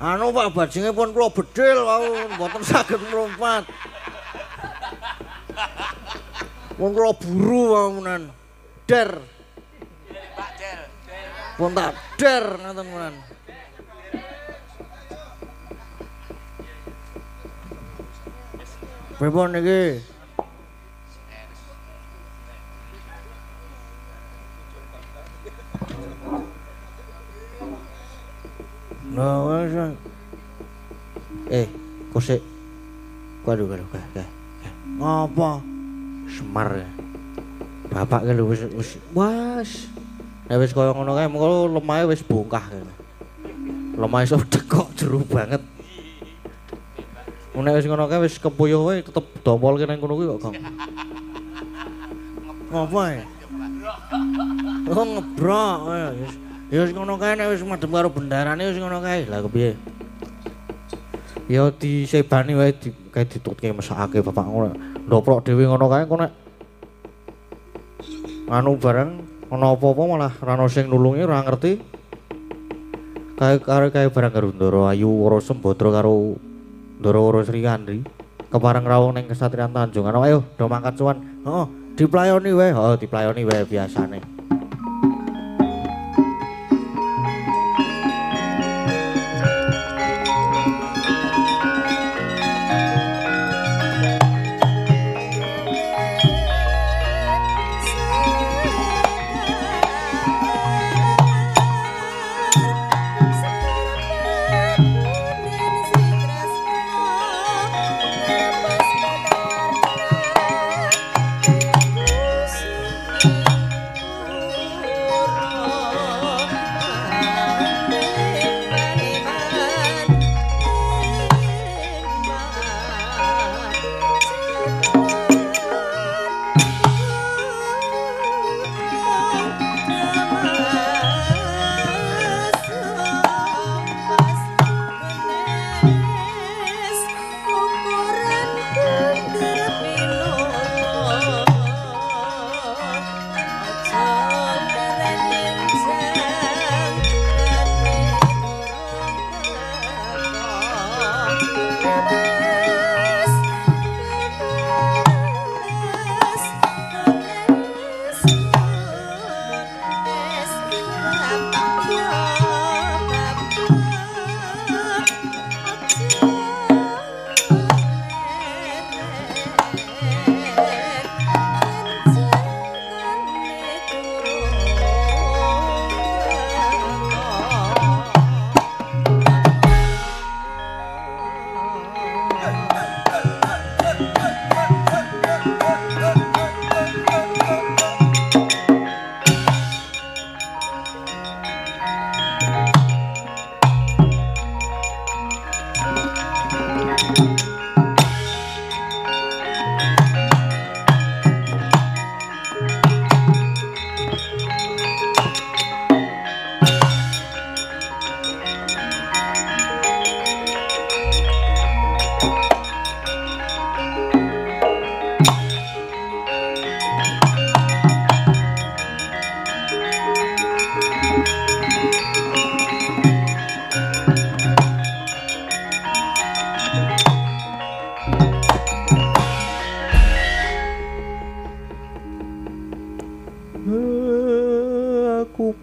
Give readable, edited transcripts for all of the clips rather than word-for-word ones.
Anu Pak bajingipun kula bedhil wau mboten saged mlumpat. Pun kula buru wau menan. Der. Pak Der. Pun tak der ngoten menan. Pripun niki? Nah, wes. Kosek. Waduh. Ngapa? Semar. Bapak ki lho wis nek wis kaya ngono kae mengko lemahe wis bongkah kene. Lemahe iso dekok jero banget. Nek wis ngono kae wis kepuyuh wae tetep domolke nang kono kuwi kok, Gong. Ngapa ya? Oh ngebrok. Ya wis ngono kae nek wis madhep karo bendarane wis ngono kae. Lah kepiye? Ya disebani wae kae ditutke mesakake bapak ngono. Ndoprok dhewe ngono kae kok nek anu bareng ana apa-apa malah ra ono sing nulungi ora ngerti. Kae bareng karo Ndara Ayu Wara Sembadra karo Ndara Wara Sri Kandi. Kepareng rawuh ning Kesatrian Tanjung. Ayo do mangkat suwan. Heeh, diplayoni wae. Heeh, diplayoni wae biasane.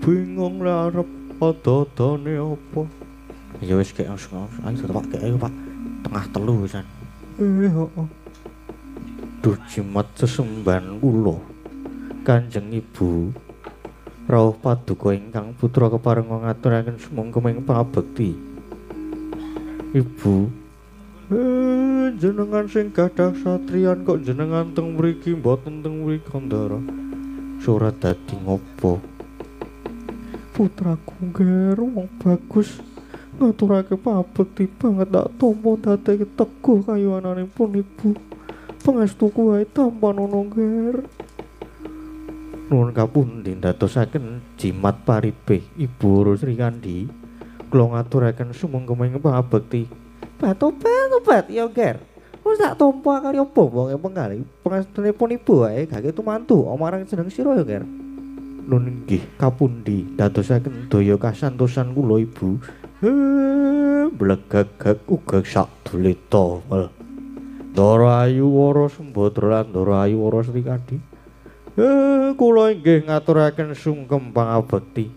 bingung lah arep padadane apa. Ya wis kek ayo Pak kek ayo Pak. Tengah telu wisan. Heeh. Duh jimat sesemban kula. Kanjeng Ibu rawuh paduka ingkang putra kepareng ngaturaken sumengkeming pabekti. Ibu jenengan sing gadah satriyan kok jenengan teng mriki mboten teng mriki Kandara. Surat dadi ngopo? Putraku nger wong bagus ngaturake pabekti banget tak tampa dadi teguh kayuwananipun Ibu. Pangestuku wae tampan ana nger. Nuwun kapundi ndadosaken jimat paribe Ibu Sri Kandi. Kula ngaturaken sumengkeming pabekti. Bat ya nger. Wis tak tampa kali apa wonge penggali. Pangestunipun Ibu wae gak tumantu marang jeneng sira ya nger. Nun nggih kapundi dadosaken daya kasantosan kula Ibu. blegagag uga sak dulita. Ndara Ayu Wara Sembadra lan Ndara Ayu Wara Srikandi. Kula inggih ngaturaken sungkem pangabekti.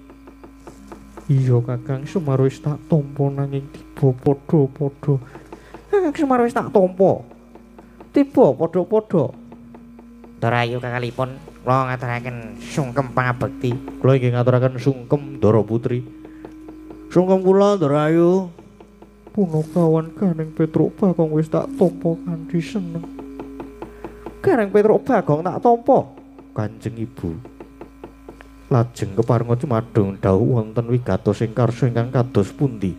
Iya Kakang Semar wis tak tampa nanging tiba padha-padha. Kakang Semar wis tak tampa. Tiba padha-padha. Ndara Ayu kakalipun kula ngaturaken sungkem pangabekti. Kula inggih ngaturaken sungkem Ndara Putri. Sungkem kula Ndara Ayu. Punakawan Kaneng Petruk Bagong wis tak tampa kanthi seneng. Kaneng Petruk Bagong tak tampa Kanjeng Ibu. Lajeng keparenga cumadung dawuh wonten wigatos ing karsa ingkang kados pundi.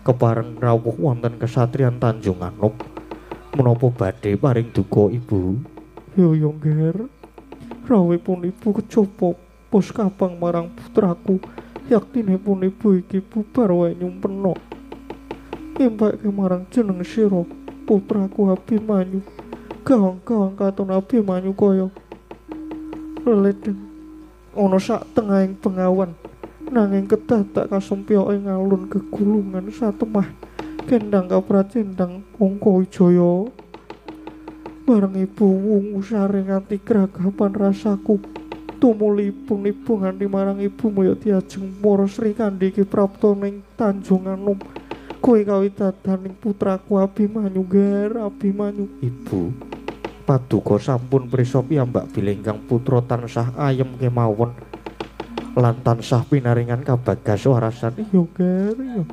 Kepareng rawuh wonten kesatriyan Tanjung Anom. Menapa badhe paring duka Ibu? Ya Ngger. Rawuhipun Ibu kejaba pos kapang marang putraku. Yaktinipun Ibu iki bubar wae nyumpena. Imbake marang jeneng sira putraku Abimanyu. Gawang-gawang katon Abimanyu kaya leledeng ana sak tengahing bengawan nanging kedadak kasempya ing alun gegulungan satemah kendang kapracendang Angka Wijaya. Bareng Ibu wungu sare nganti gragapan rasaku. Tumulipun Ibu nganti marang Ibu moyo diajeng para Srikandi iki prapta ning Tanjung Anom. Kowe kawidadaning putraku Abimanyu Ngger, Abimanyu. Ibu, paduka sampun prisa piyambak bilih ingkang putra tansah ayem kemawon lan tansah pinaringan kabagas warasan. Iya Ngger, iya.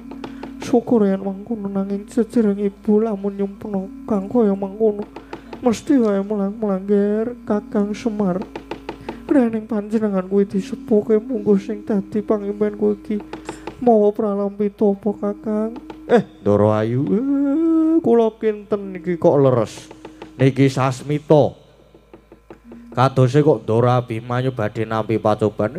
Syukur yen mangkono nanging jejering Ibu lamun nyumpena kang kaya mangkono mesti wae mulang-mulang Ngger, Kakang Semar. Rening panjenengan kuwi disepuke mungguh sing dadi pangimpenku iki. Mawa pralampita apa Kakang? Ndara Ayu, kula kinten niki kok leres. Niki sasmita. Kadose kok Ndara Abimanyu badhe nampi pacoban.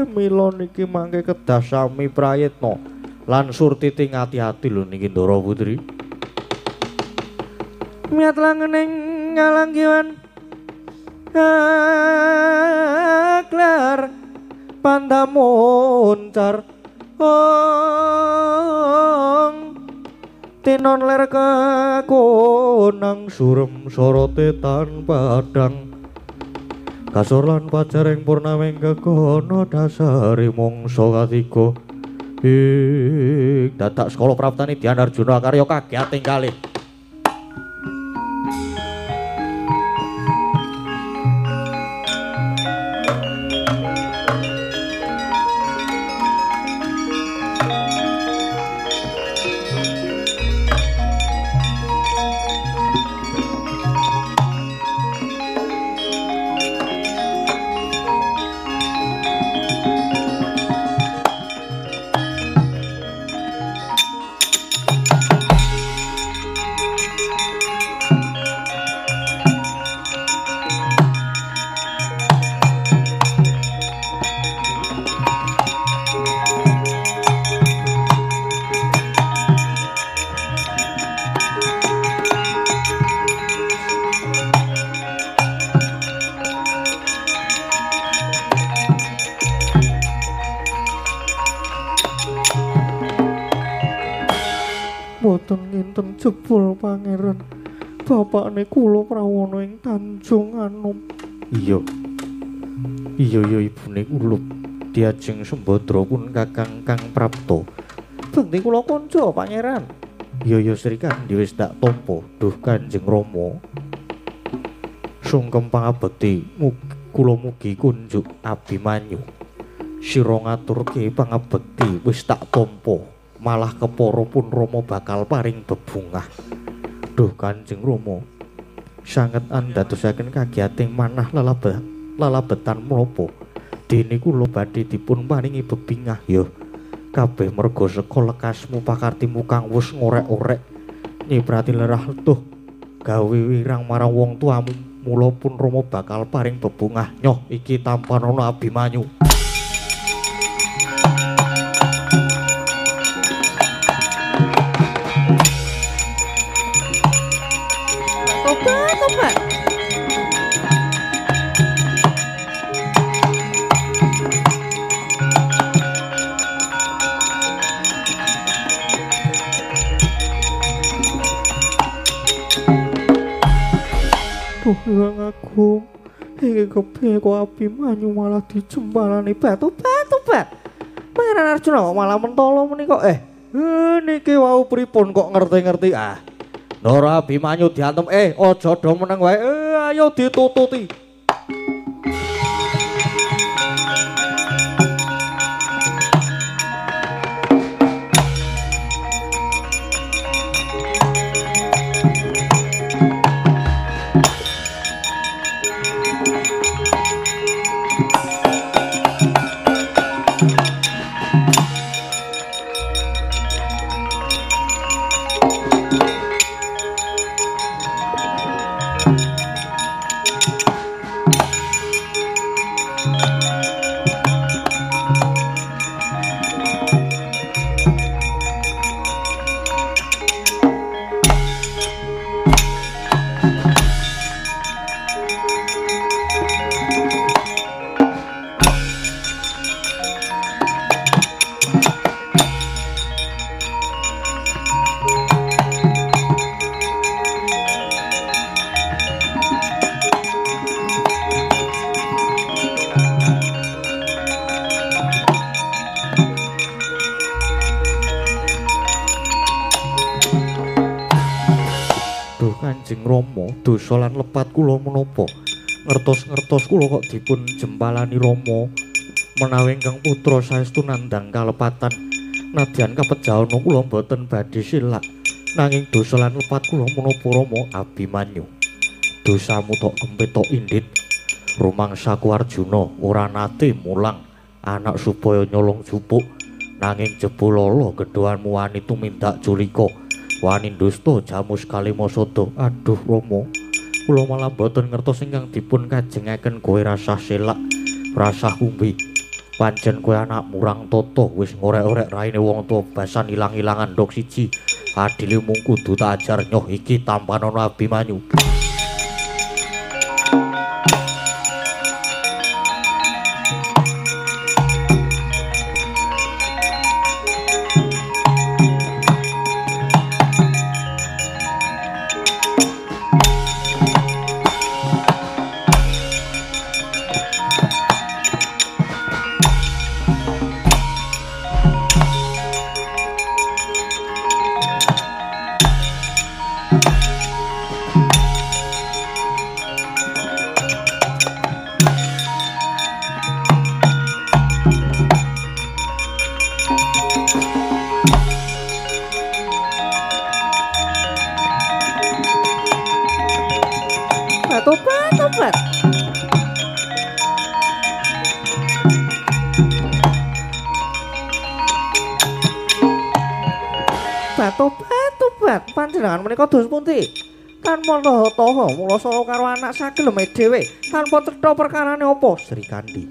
Mila niki mangke kedah sami prayitna lan surtiti ngati-ati lho niki Ndara Putri. Miat langening ngalanggiwan aklar pandamoncar tinon ler kakonang surem sorote tan padang kasur lan pajaring purnaming kekono dasari mongso katiga dadak Skala Praptani Dyan Arjuna karya kagiating kalih. Boten nginten jebul pangeran bapakne kula prawana ing Tanjung Anom. Iya ibune Ulup diajeng Sembadra pun Kakang Kang Prapta. Benti kula kanca pangeran. Iya Srikandi wis tak tampa duh Kanjeng Rama. Sungkem pangabekti kula mugi kunjuk Abimanyu. Sira ngaturke pangabekti wis tak tampa. Malah kepara pun Rama bakal paring bebungah. Duh Kanjeng Rama, sanget andadosaken kagiating manah lalabetan menapa dene kula badhe dipun paringi bebingah ya kabeh merga seka lekasmu pakartimu kang wis ngorek-orek nyiprati lerah tuh gawe wirang marang wong tuamu. Mula pun Rama bakal paring bebungah nyoh iki tampanana Abimanyu. Duh, Hyang Agung. Iki kepiye kok Abimanyu malah dijembalani batu bet. Pangeran Arjuna kok malah mentolo menika. Niki wau pripun kok ngerti-ngerti ah. Ndara Abimanyu diantem aja do meneng wae. Ayo ditututi. Kanjeng Rama, dosa lan lepat kula menapa? Ngertos-ngertos kula kok dipun jempalani Rama menawi ingkang putra saestu nandhang kalepatan. Nadyan kapejana kula boten badhe silak, nanging dosa lan lepat kula menapa Rama Abimanyu. Dosamu tok kempit tok indit. Rumangsa Arjuna ora nate mulang anak supaya nyolong jupuk, nanging jebul gedhoanmu wani tumindak culika. Wani dusta jamus kalimasada. Aduh Rama, kula malah boten ngertos ingkang dipun kajengaken kowe rasah selak, rasah umbi. Pancen kowe anak murang tata, wis ngorek-orek raine wong tuwa basan ilang-ilangan ndok siji. Adile mung kudu tak ajar nyoh iki tampanana Abimanyu. Tobat. Tobat. Panjenengan menika dos pundi? Tanpa taha mula saka karo anak sageleme dhewe, tanpa cetha perkarane apa? Sri Kandi.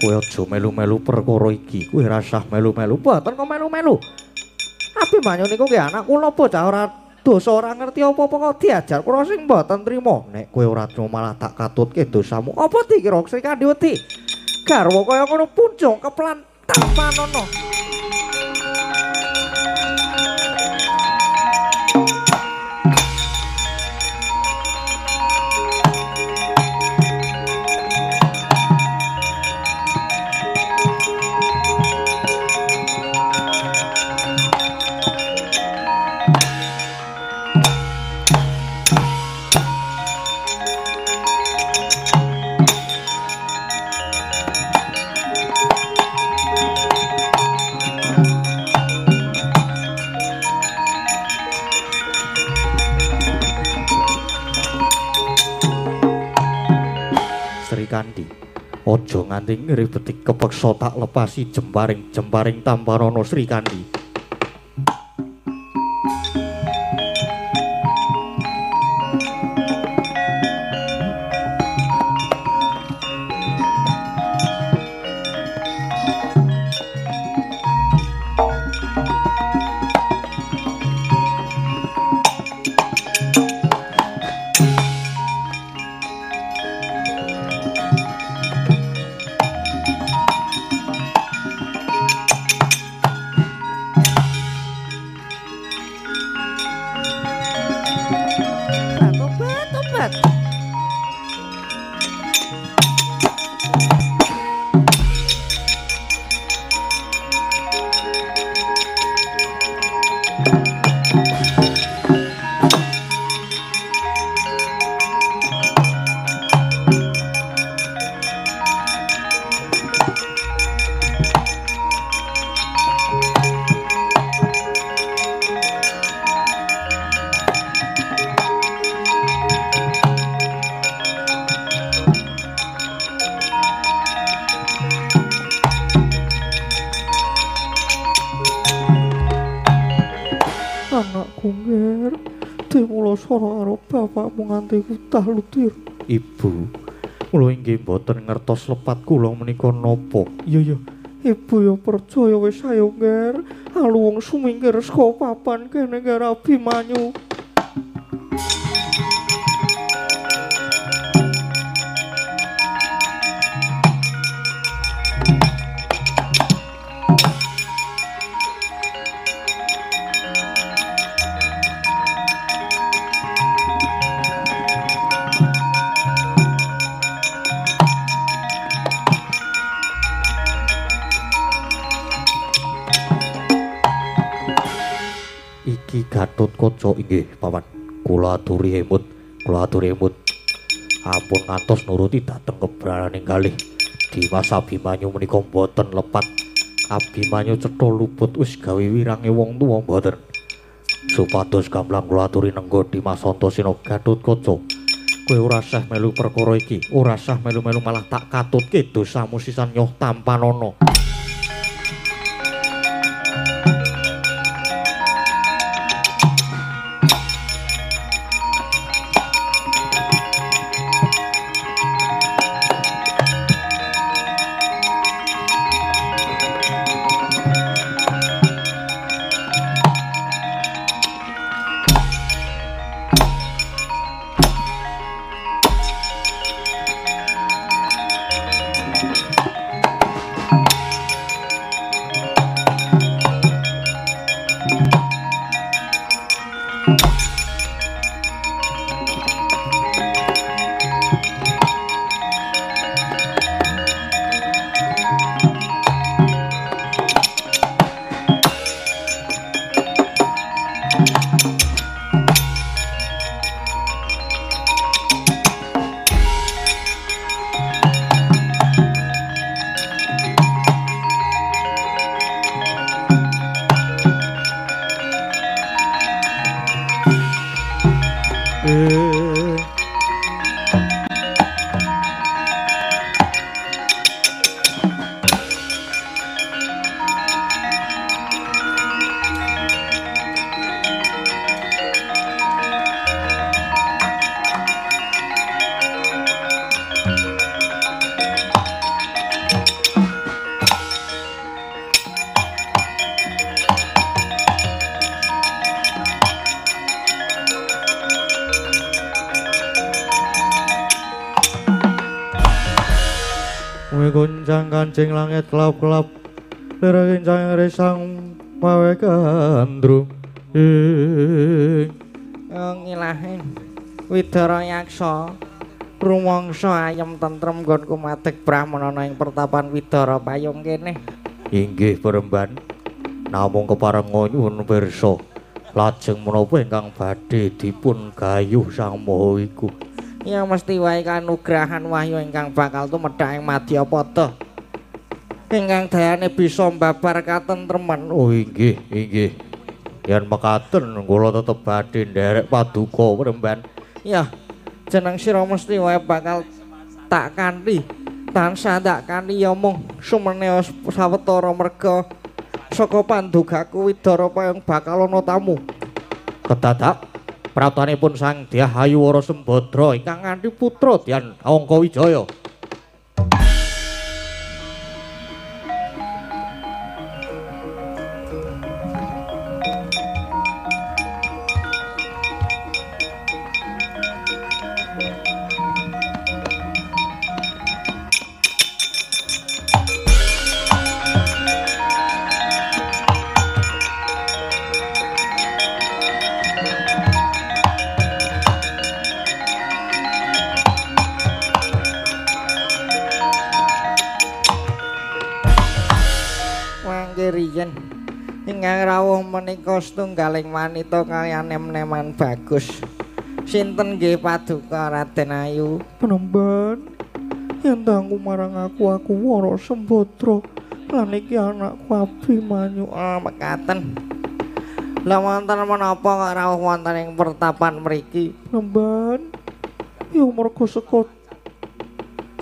Kowe aja melu-melu perkara iki. Kowe rasah melu-melu. Boten kok melu-melu. Abimanyu niku ki anak kula bocah ora dosa ora ngerti apa-apa kok diajar kula sing mboten trima. Nek kowe ora trima malah tak katutke dosamu. Apa dikira Sri Kandi wedi? Garwa kaya ngono punjung keplan tampanono. Kandi, ojo nganti ngribeti kepeksa tak lepasi jemparing tamparana Sri Kandi. kula sora karo bapakmu nganti kutah lutir. Ibu, kula inggih boten ngertos lepat kula menika napa. Iya. Ibu ya percaya wis ayo Nger. Aluwung sumingkir saka papan kene Nger Abimanyu. Iki Gatotkaca inggih paman. Kula aturi emut. Ampun ngantos nuruti dhateng kebrananing kalih Dimas Abimanyu menika boten lepat. Abimanyu cetha luput wis gawe wirange wong tuwa mboten. Supados gamblang kula aturi nenggo Dimas Antasena Gatotkaca. Kowe ora sah melu perkara iki, ora sah melu-melu malah tak katutke dosamu sisan nyoh tampanana. Goncang kancing langit kelap-kelap lera kencang resang mawe kandrung ngilahin Widara Yaksa rumangsa ayem tentrem nggonku madeg brahmana ing pertapan Widara Payung kene. Inggih Peremban, namung keparenga nyuwun pirsa lajeng menapa ingkang badhe dipun gayuh Sang Maha iku. Ya mesti wae kanugrahan wahyu ingkang bakal tumedhak ing Madyapada. Ingkang dayane bisa mbabar katentreman. Oh inggih. Yen mekaten kula tetep badhe nderek paduka Peremban. Ya, jeneng sira mesti wae bakal tak kanthi. Tansah tak kanthi ya mung sumene sawetara merga saka pandugaku Widara Payung bakal ana tamu. Kedadak praptanipun Sang Dyah Hayuwara Sembadra ingkang nganthi putra Dyan Angkawijaya. Riyen ingkang rawuh menika setunggaling wanita kaliyan nem-neman bagus. Sinten nggih Paduka Raden Ayu? Penemban yen tanggu marang aku Wara Sembadra lan iki anakku Abimanyu. Mekaten. Lah wonten menapa kok rawuh wonten ing pertapan mriki? Penemban ya merga saka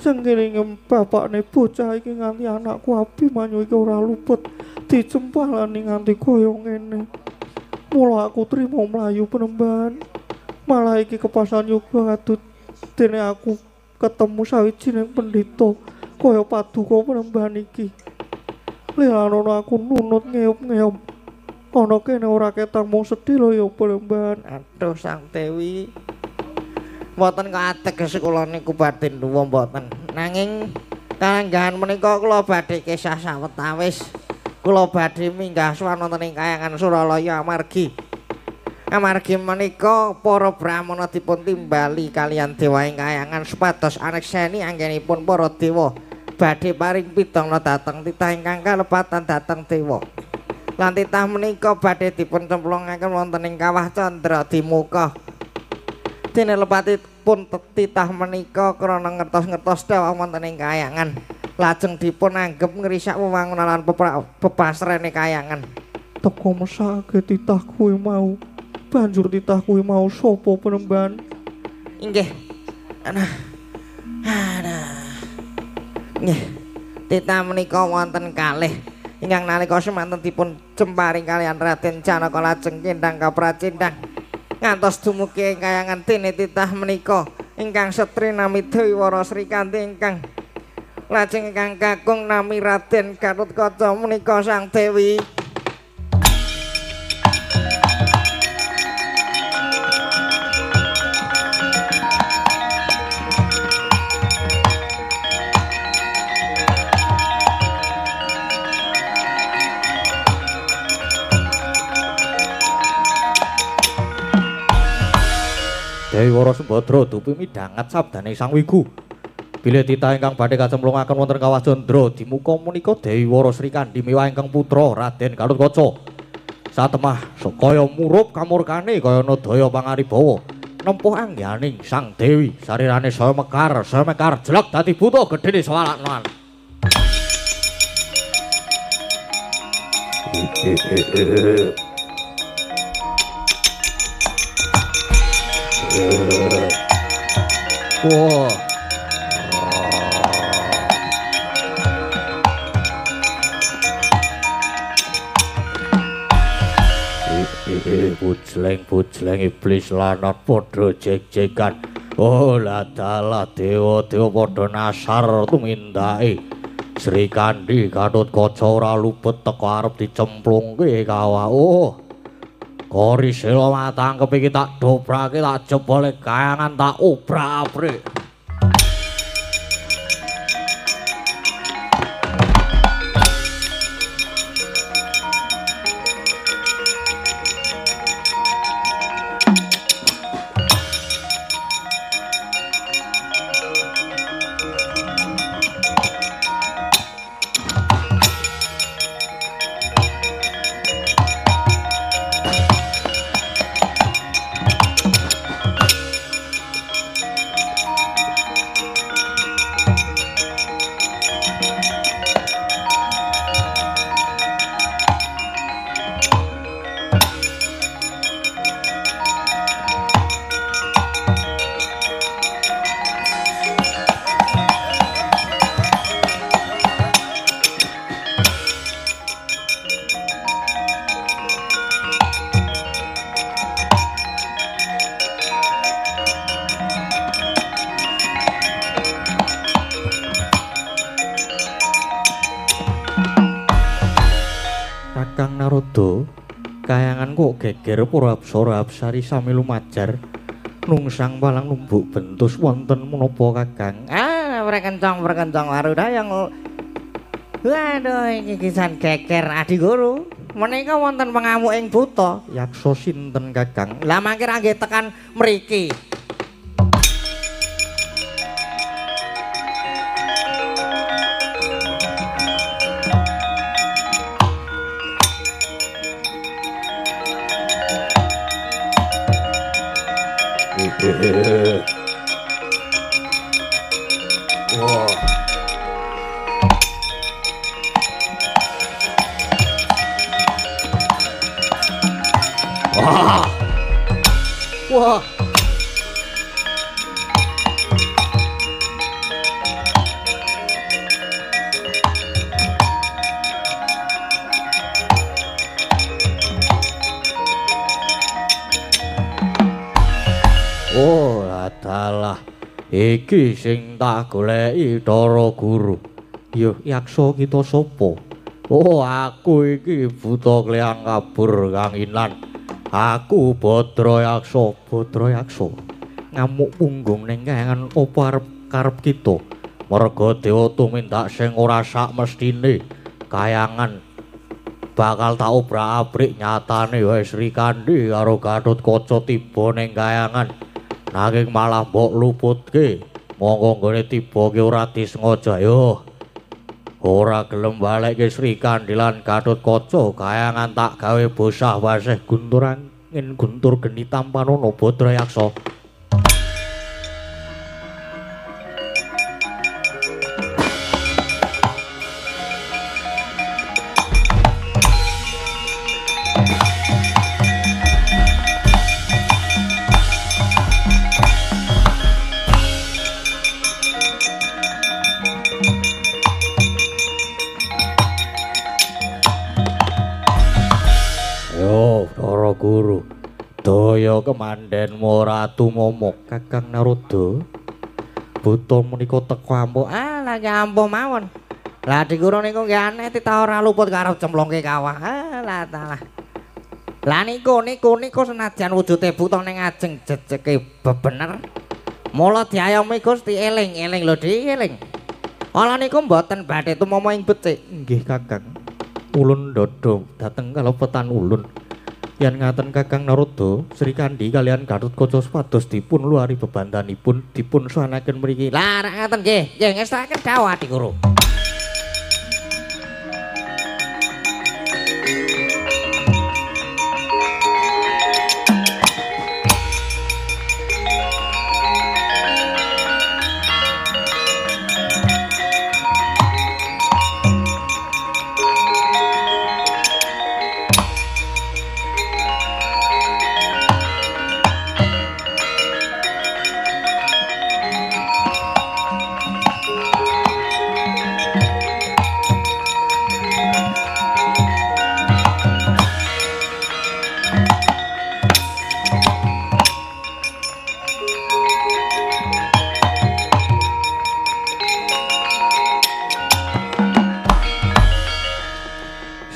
sengkiringem bapakne bocah iki nganti anakku Abimanyu iki ora luput dicempalani nganti kaya ngene. Mula aku trimo mlayu Penemban. Malah iki kepasan yoga ngadut dene aku ketemu sawijining pendhita kaya paduka penembahan iki. Lelanono aku nunut ngeyup-ngeyup. Ana kene ora ketang mung sedhi lho ya penembahan. Aduh Sang Dewi. Mboten kok ateges kula niku badhe duwa mboten. Nanging kalenggahan menika kula badhe kisah sawetawis. Kula badhe minggah sowan wonten ing Kahyangan Suralaya amargi menika para brahmana dipun timbali kalian dewa ing Kahyangan supados anekseni anggenipun para dewa badhe paring pitana dhateng titah ingkang kalepatan dhateng dewa. Lan titah menika badhe dipun cemplungaken wonten ing kawah Candra Dimuka. Dene lepatipun titah menika krana ngertos-ngertos dewa wonten ing Kahyangan. Lajeng dipun anggep ngrisak wewangunan lan pepasrene Kahyangan. Teka mesake titah kuwi mau. Banjur titah kuwi mau sapa penembahan? Inggih. Nggih. Titah menika wonten kalih ingkang nalika semanten dipun jemparing kalian Raden Janaka lajeng kendhang kapracindhang. Ngantos dumugi ing Kahyangan dene titah menika ingkang setri nami Dewi Wara Srikanti ingkang lajeng ingkang kakung nami Raden Gatotkaca menika Sang Dewi. Dewi Wara Sembadra dupi midhanget sabdane Sang Wigu. Bilih titah ingkang badhe kacemplungaken wonten kawah Candra Dimuka menika Dewi Wara Srikandhi miwah ingkang putra Raden Gatotkaca. Satemah sakaya murup kamurkane kaya nadaya pangaribawa nempuh angganing Sang Dewi sarirane saya mekar jelek dadi buta gedhene swalaknan. Wah. Bujleng iblis lanat padha jek-jekan. Oh ladalah dewa-dewa padha nasar tumindake. Srikandhi Gatotkaca ora luput teka arep dicemplungke kawah. Oh. Kori sela matangkep iki tak dobrake tak jebole Kahyangan tak obrak-abrik. Kahyangan kok geger para apsara apsari sami lumajar nungsang palang numbuk bentus wonten menapa Kakang? Perkencang warudayang. Waduh iki kisan geger Adi Guru. Menika wonten pangamuk ing buta. Yaksa sinten Kakang? Lah mangke nggih tekan mriki. Wah. Wah. Wah. adalah iki sing tak goleki Dara Guru. Ya yaksa kita sapa? Oh, aku iki buta kleyang kabur Kang Inan. Aku Badra Yaksa, Badra Yaksa. Ngamuk punggung ning kayangan apa arep karep kita. Merga dewa tumindak sing ora sak mestine kayangan bakal tak obrak-abrik nyatane wae Sri Kandi karo Gatotkaca tiba ning kayangan. Nanging malah mbok luputke. Monggo nggone tiba ki ora disengaja yo. Ora gelem balekke Sri Kandi lan Gatotkaca kayangan tak gawe bosah wasih guntur angin guntur geni tampanono Badra Yaksa. Guru daya kemandenmu Ratu Momok Kakang Narada buta menika teko ampuh lah ampuh mawon lah diguru niku nggih aneh tita ora luput karo cemplungke kawah lah talah lah niku senajan wujude buta ning ajeng jejeke bebener mula diayomi Gusti eling lho dieling ala niku mboten badhe tumama ing becik nggih Kakang ulun ndodho dateng kalepetan ulun. Yen ngaten Kakang Narada, Sri Kandi kalian Gatotkaca supados dipun luari bebantanipun dipun suwanaken mriki. Lah nek ngaten nggih, ngestaken dawuh Adi Guru.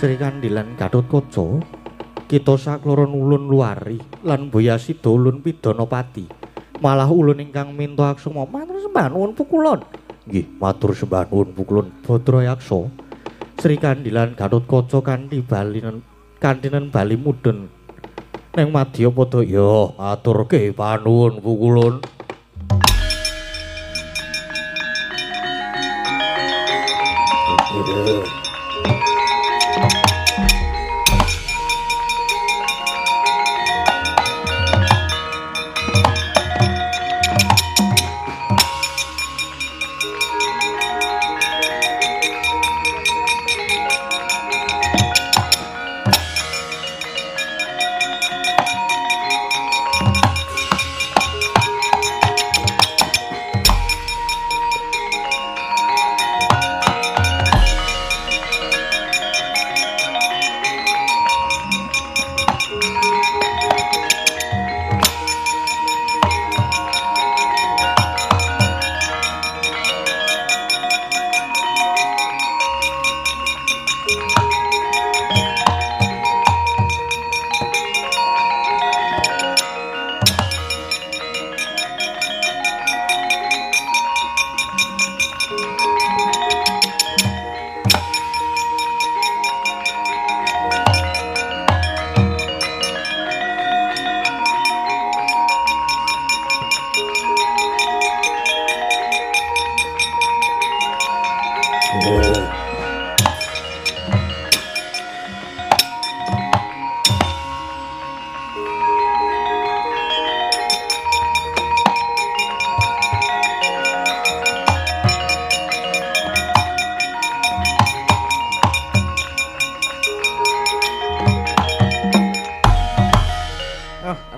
Sri Kandi lan Gatotkaca kita sakloron ulun luari lan Boyasida ulun Pidanapati malah ulun ingkang minta aksama matur sembah nuwun pukulun nggih matur sembah nuwun pukulun Badra Yaksa. Sri Kandi lan Gatotkaca kanthi bali mudhun ning madya padha ya maturke panuwun pukulun.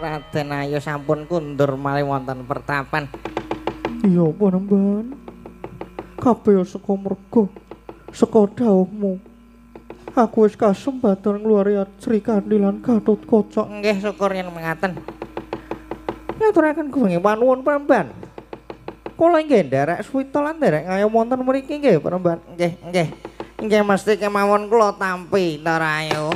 Raden ayo sampun kundur malih wonten pertapan. Iya Panembahan. Kabeh saka merga saka dawuhmu. Aku wis kasempatan ngluwari Sri Kandi lan Gatotkaca. Nggih syukur yen mengaten. ngaturaken gunging panuwun Pramban. Kula inggih nderek suwita lan nderek ngayom wonten mriki nggih Pramban. Nggih. Nggih mesti kemawon kula tampi Ndarayu.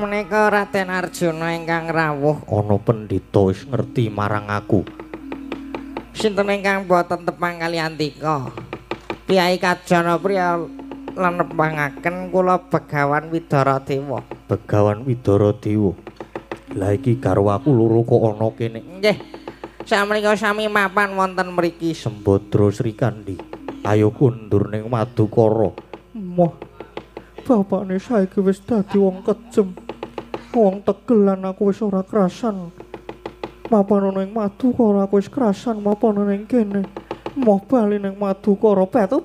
Menika Raden Arjuna ingkang rawuh ana pendhita wis ngerti marang aku. Sinten ingkang boten tepang kaliyan tika? Piyai Kajana Priya lan nepangaken kula Begawan Widaradewa. Begawan Widaradewa. Lah iki garwa aku loro kok ana kene. Nggih. Sakmenika sami mapan wonten mriki. Sembadra Srikandi. Ayo kundur ning Madukara. Moh, bapakne saiki wis dadi wong kejem. Wong tegelan aku wis ora krasan. Mapan ana ing Madukara aku wis krasan mapan ana ing kene. Moh bali ning Madukara Obat.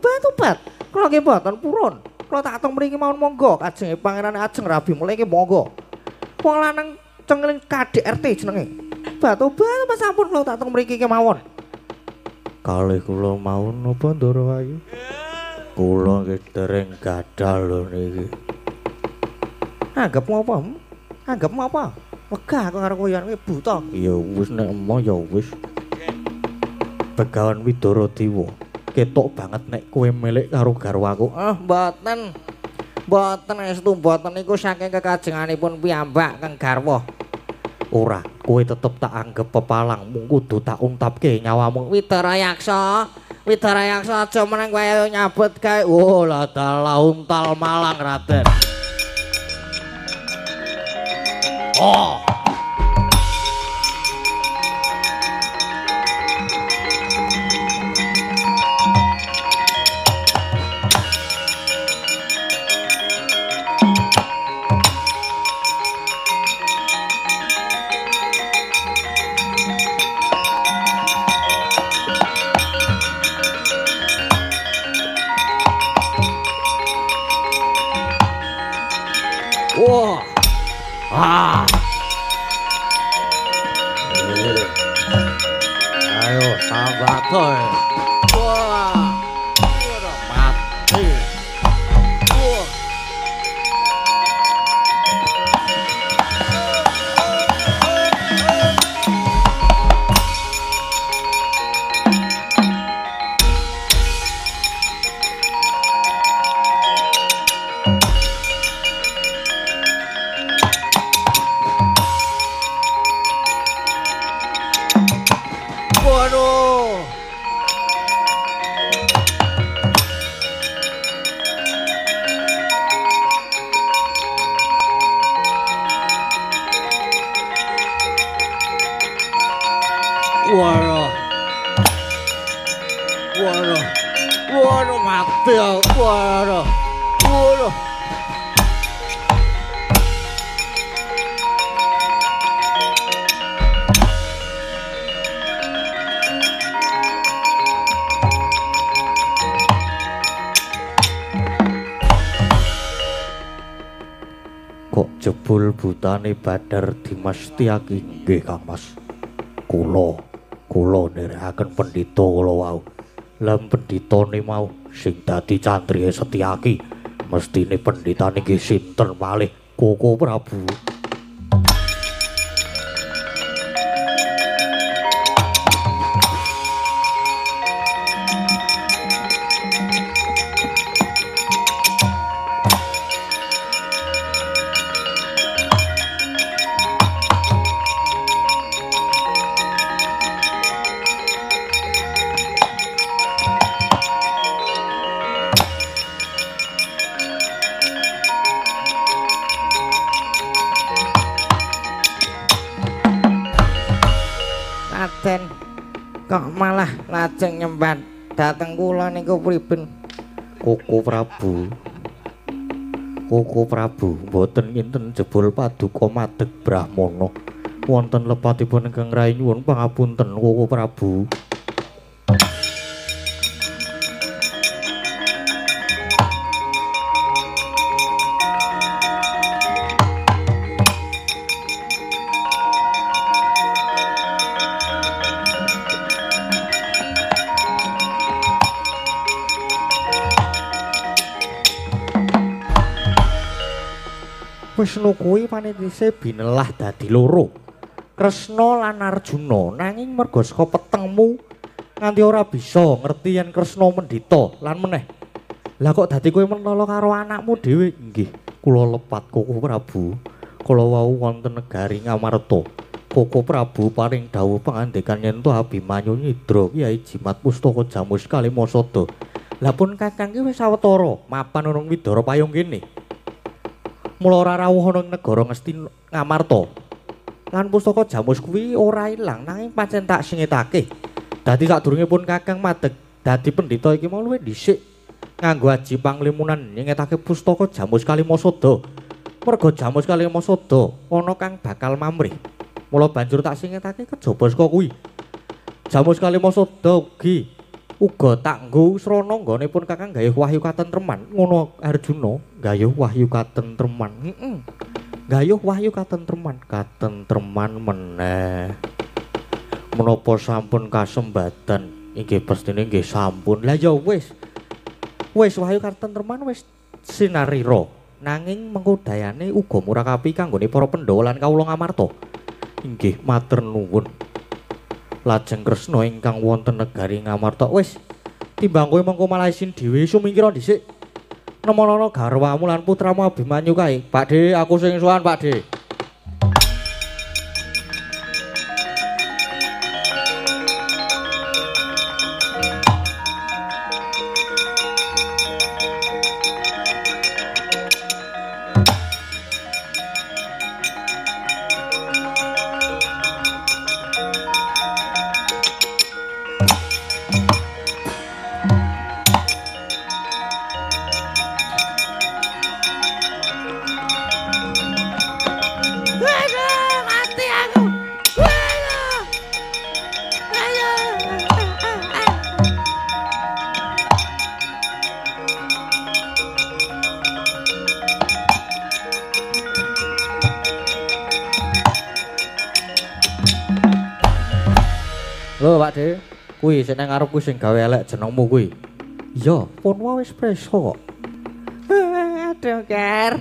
Kula nggih boten purun. Kula tak teng mriki mawon monggo kajenge pangeran Ajeng Rabi mulai nggih monggo. Wong lanang cengling KDRT jenenge. Obat sampun kula tak teng mriki kemawon. Kalih kula mawon napa Ndarawayu? Kula nggih dereng gadah lho niki. Anggap apa? Anggap apa? Wegah kok karo koyon kuwi buta. Ya wis nek emoh ya wis. Begawan Widaradewa, ketok banget nek kowe milik karo garwaku. Mboten. Mboten estu mboten niku saking kekajenganipun piyambak kang garwa. Ora, kowe tetep tak anggap pepalang, mung kudu tak untapke nyawamu. Widarayaksa aja meneng kowe nyabut kae. Oh, lah dalah untal malang Raden. Oh. Wah. Ayo tambah toy. Wah. Udah mati. Wah. Waduh. Waduh. Waduh. Waduh mati aku. Waduh. Waduh. Kok jebul butane Badar Dimas Tiyaki nggih Kang Mas. Kula nderekaken pendhita kula wau. Lah pendhitane mau sing dadi cantrihe Setyaki mestine pendhitane nggih sinten malih Koko Prabu. Raden kok malah lajeng nyembat dhateng kula niku pripun? Koko Prabu. Koko Prabu mboten kinten jebul paduka madeg Brahmana. Wonten lepatipun ingkang rai nyuwun pangapunten Koko Prabu. Wisnu kuwi panitise binelah dadi loro. Kresna lan Arjuna nanging merga saka petengmu nganti ora bisa ngerti yen Kresna mendhita lan meneh. Lah kok dadi kowe mentala karo anakmu dhewe? Nggih, kula lepat Koko Prabu. Kala wau wonten negari Ngamarta. Koko Prabu paring dawuh pangandikan yen to Abimanyu nyidra Kyai Jimat Pustaka Jamus Kalimasada. Lah pun Kakang ki wis sawetara mapan ana Widara Payung kene. Mula ora rawuh ana negara Ngesti Ngamarta. Lan pustaka Jamus kuwi ora ilang nanging pancen tak singitake. Dadi sadurunge pun Kakang madeg dadi pendhita iki mau luwih dhisik nganggo aji panglimunan nyengetake pustaka Jamus Kalimasada. Merga Jamus Kalimasada ana kang bakal mamrih. Mula banjur tak singitake kejaba saka kuwi. Jamus Kalimasada uga tak nggo srana nggonipun Kakang gayuh wahyu katentreman. Ngono Arjuna, gayuh wahyu katentreman. Gayuh wahyu katentreman meneh. Menapa sampun kasembadan inggih pestine nggih sampun. Lah ya wis. Wis wahyu katentreman wis sinarira. Nanging mengko dayane uga murakapi kanggone para Pandhawa lan kawula Ngamarta. Inggih matur nuwun. Lajeng Kresna ingkang wonten negari Ngamarta wis timbang kowe mengko malah isin dhewe sumingkira dhisik nemana garwamu lan putramu Abimanyu kae. Pakde, aku sing sowan Pakde. Lho Pakde, kuwi sing nang ngarepku sing gawe elek jenengmu kuwi. Iya, pun wis presa kok. Aduh, Ger.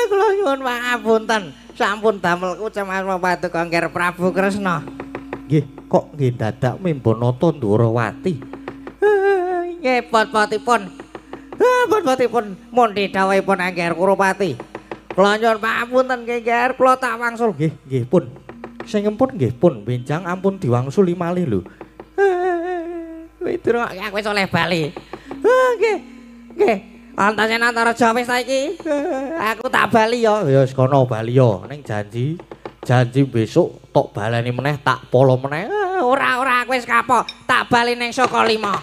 Kula nyuwun pangapunten. Sampun damelku cemas paduka Ger Prabu Kresna. Nggih, kok nggih dadak Mimbonata Ndwarawati. Nggih, pot-potipun. Pot-potipun mundi dawuhipun Angger Kurupati. Kula nyuwun pangapunten nggih, Ger. Kula tak wangsul. Nggih pun. Sing empun nggih pun benjang ampun diwangsuli malih lho. Widra aku wis oleh bali. Nggih. Nggih. Antasen Antaraja wis saiki. Aku tak bali ya. Ya wis kono bali ya. Ning janji besok tok baleni meneh tak polo meneh. Ora aku wis kapok. Tak bali ning Saka Lima.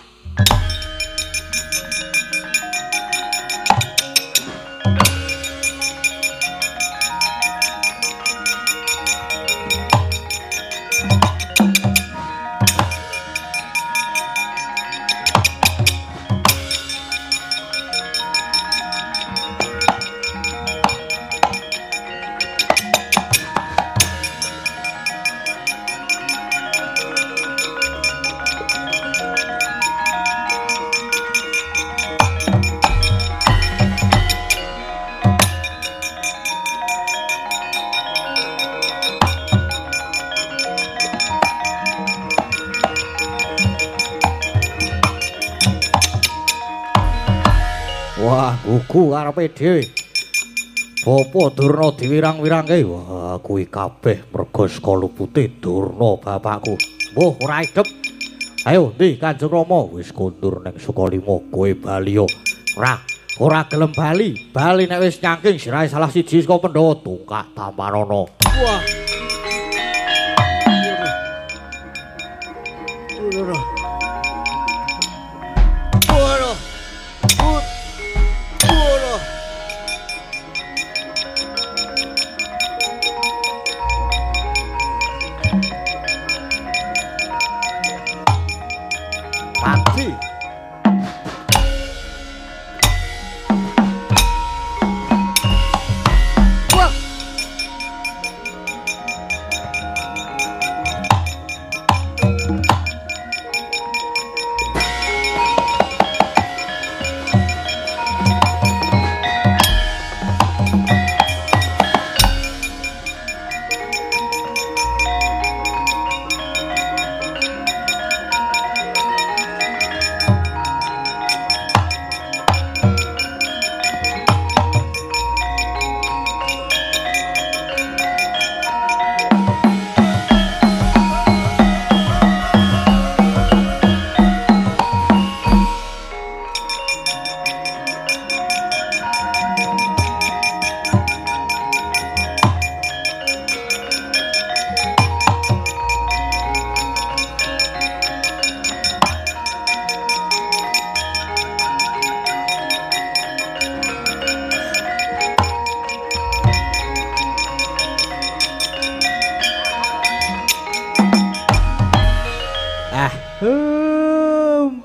Wah, gugu karepe dhewe. Bapa Durna diwirang-wirangke. Wah, kuwi kabeh merga saka lupute Durna bapakku. Mbuh ora idep. Ayo, ndi Kanjeng Rama wis kondur ning Sukalima kowe bali yo. Ora gelem bali. Bali nek wis nyangking sirahe salah siji saka Pandhawa tungkak Tamparana. Wah.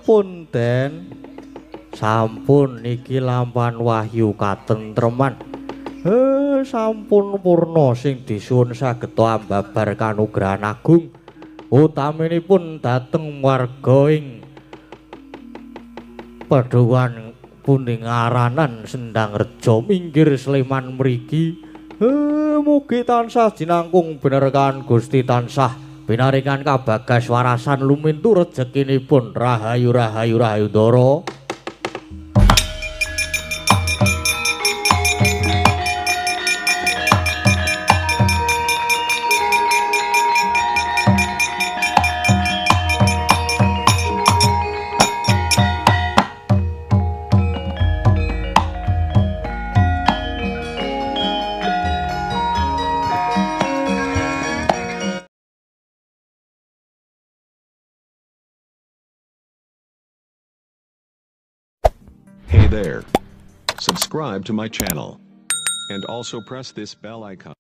Sampun Den. Sampun niki lampan wahyu katentreman. Sampun purna sing disuwun saged ambabar kanugrahan agung utaminipun dhateng warga ing Paduan Puningaranan Sendang Reja minggir Sleman mriki. Mugi tansah jinangkung benerkan Gusti tansah binaringan kabagas warasan lumintu rejekinipun rahayu rahayu rahayu ndara. Hey there. Subscribe to my channel. And also press this bell icon.